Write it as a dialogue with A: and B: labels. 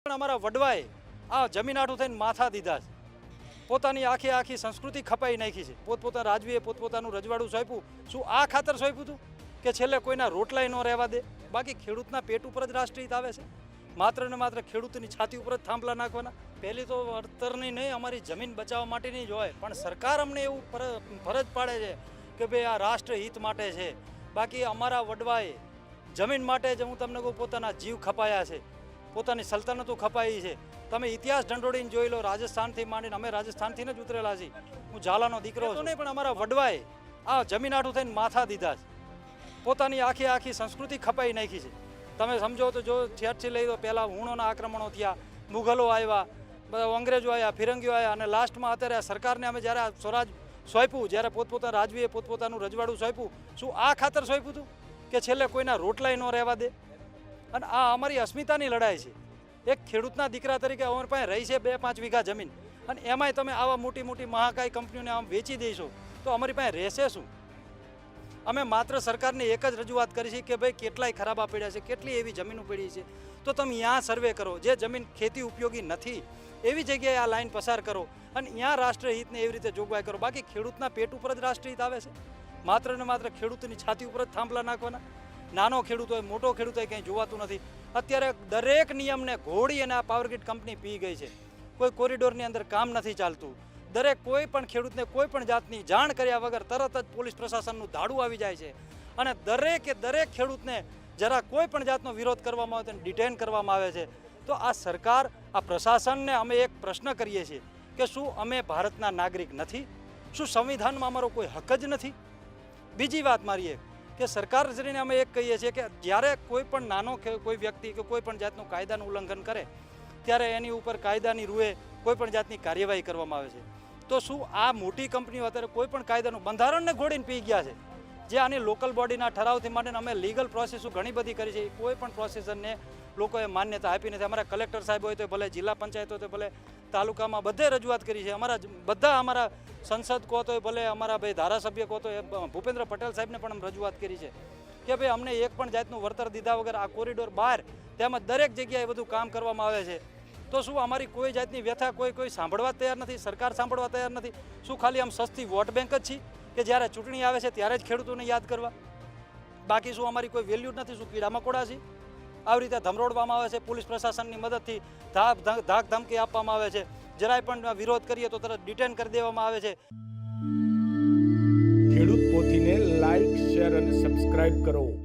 A: પણ અમારા વડવાએ આ જમીન આઠું થઈને માથા દીધા છે, પોતાની આખી સંસ્કૃતિ ખપાઈ નાખી છે, પોતપોતાના રાજવીએ પોતપોતાનું રજવાડું સોંપ્યું. શું આ ખાતર સોંપ્યું હતું કે છેલ્લે કોઈના રોટલાય ન રહેવા દે? બાકી ખેડૂતના પેટ ઉપર જ રાષ્ટ્રહિત આવે છે, માત્ર ને માત્ર ખેડૂતની છાતી ઉપર જ થાંભલા નાખવાના. પહેલી તો વળતરની નહીં, અમારી જમીન બચાવવા માટેની જ હોય, પણ સરકાર અમને એવું ફરજ પાડે છે કે ભાઈ આ રાષ્ટ્રહિત માટે છે. બાકી અમારા વડવાએ જમીન માટે જ હું તમને કહું પોતાના જીવ ખપાયા છે, પોતાની સલ્તનતો ખપાઈ છે. તમે ઇતિહાસ ઢંઢોળીને જોઈ લો, રાજસ્થાનથી માંડીને અમે રાજસ્થાનથી જ ઉતરેલા છીએ. હું ઝાલાનો દીકરો છું નહીં, પણ અમારા વડવાએ આ જમીન આઠું થઈને માથા દીધા છે, પોતાની આખી સંસ્કૃતિ ખપાઈ નાખી છે. તમે સમજો તો જો ઠેઠથી લઈ લો, પહેલાં હુણોના આક્રમણો થયા, મુઘલો આવ્યા, બધા અંગ્રેજો આવ્યા, ફિરંગીઓ આવ્યા, અને લાસ્ટમાં અત્યારે સરકારને અમે જ્યારે આ સ્વરાજ સોંપ્યું, જ્યારે પોતપોતાના રાજવીએ પોતપોતાનું રજવાડું સોંપ્યું, શું આ ખાતર સોંપ્યું હતું કે છેલ્લે કોઈના રોટલાય ન રહેવા દે? અને આ અમારી અસ્મિતાની લડાઈ છે. એક ખેડૂતના દીકરા તરીકે અમારી પાસે રહી છે 2-5 વીઘા જમીન, અને એમાંય તમે આવા મોટી મહાકાય કંપનીઓને આમ વેચી દઈશો તો અમારી પાસે રહેશે શું? અમે માત્ર સરકારને એક જ રજૂઆત કરી છે કે ભાઈ કેટલાય ખરાબા પડ્યા છે, કેટલી એવી જમીનો પડી છે, તો તમે ત્યાં સર્વે કરો. જે જમીન ખેતી ઉપયોગી નથી એવી જગ્યાએ આ લાઈન પસાર કરો અને ત્યાં રાષ્ટ્રહિતને એવી રીતે જોગવાઈ કરો. બાકી ખેડૂતના પેટ ઉપર જ રાષ્ટ્રહિત આવે છે, માત્ર ને માત્ર ખેડૂતની છાતી ઉપર જ થાંભલા નાખવાના. નાનો ખેડૂત હોય, મોટો ખેડૂત હોય, કંઈ જોવાતું નથી. અત્યારે દરેક નિયમને ઘોડી અને આ પાવરગ્રીડ કંપની પી ગઈ છે. કોઈ કોરિડોરની અંદર કામ નથી ચાલતું. દરેક કોઈ પણ ખેડૂતને કોઈ પણ જાતની જાણ કર્યા વગર તરત જ પોલીસ પ્રશાસનનું ધાડું આવી જાય છે, અને દરેક ખેડૂતને જરા કોઈ પણ જાતનો વિરોધ કરવામાં આવે તો ડિટેન કરવામાં આવે છે. તો આ સરકાર, આ પ્રશાસનને અમે એક પ્રશ્ન કરીએ છીએ કે શું અમે ભારતના નાગરિક નથી? શું સંવિધાનમાં અમારો કોઈ હક જ નથી? બીજી વાત મારી કે સરકારશ્રીને અમે એક કહીએ છીએ કે જ્યારે કોઈ પણ નાનો કોઈ વ્યક્તિ કે કોઈ પણ જાતનું કાયદાનું ઉલ્લંઘન કરે ત્યારે એની ઉપર કાયદાની રૂએ કોઈ પણ જાતની કાર્યવાહી કરવામાં આવે છે. તો શું આ મોટી કંપનીઓ અત્યારે કોઈ પણ કાયદાનું બંધારણને ઘોડીને પી ગયા છે? જે આની લોકલ બોડીના ઠરાવથી માંડીને અમે લીગલ પ્રોસેસો ઘણી બધી કરી છે, કોઈ પણ પ્રોસેસરને લોકોએ માન્યતા આપી નથી. અમારા કલેક્ટર સાહેબ હોય તો ભલે, જિલ્લા પંચાયત હોય તો ભલે, તાલુકામાં બધે રજૂઆત કરી છે. અમારા સંસદ કહો તો ભલે, અમારા ભાઈ ધારાસભ્ય કહો તો ભૂપેન્દ્ર પટેલ સાહેબને પણ અમે રજૂઆત કરી છે કે ભાઈ અમને એક પણ જાતનું વળતર દીધા વગર આ કોરિડોર બહાર તેમજ દરેક જગ્યાએ બધું કામ કરવામાં આવે છે. તો શું અમારી કોઈ જાતની વ્યથા કોઈ સાંભળવા તૈયાર નથી? સરકાર સાંભળવા તૈયાર નથી? શું ખાલી આમ સસ્તી વોટ બેંક જ છીએ કે જ્યારે ચૂંટણી આવે છે ત્યારે જ ખેડૂતોને યાદ કરવા? બાકી શું અમારી કોઈ વેલ્યુ જ નથી? શું કીડા મકોડા છે? આવી રીતે ધમરોડવામાં આવે છે, પોલીસ પ્રશાસનની મદદથી ધાક ધમકી આપવામાં આવે છે. જરાય પણ વિરોધ કરીએ તો તરત ડિટેન કરી દેવામાં આવે છે.
B: ખેડૂત પોથીને લાઈક, શેર અને સબસ્ક્રાઇબ કરો.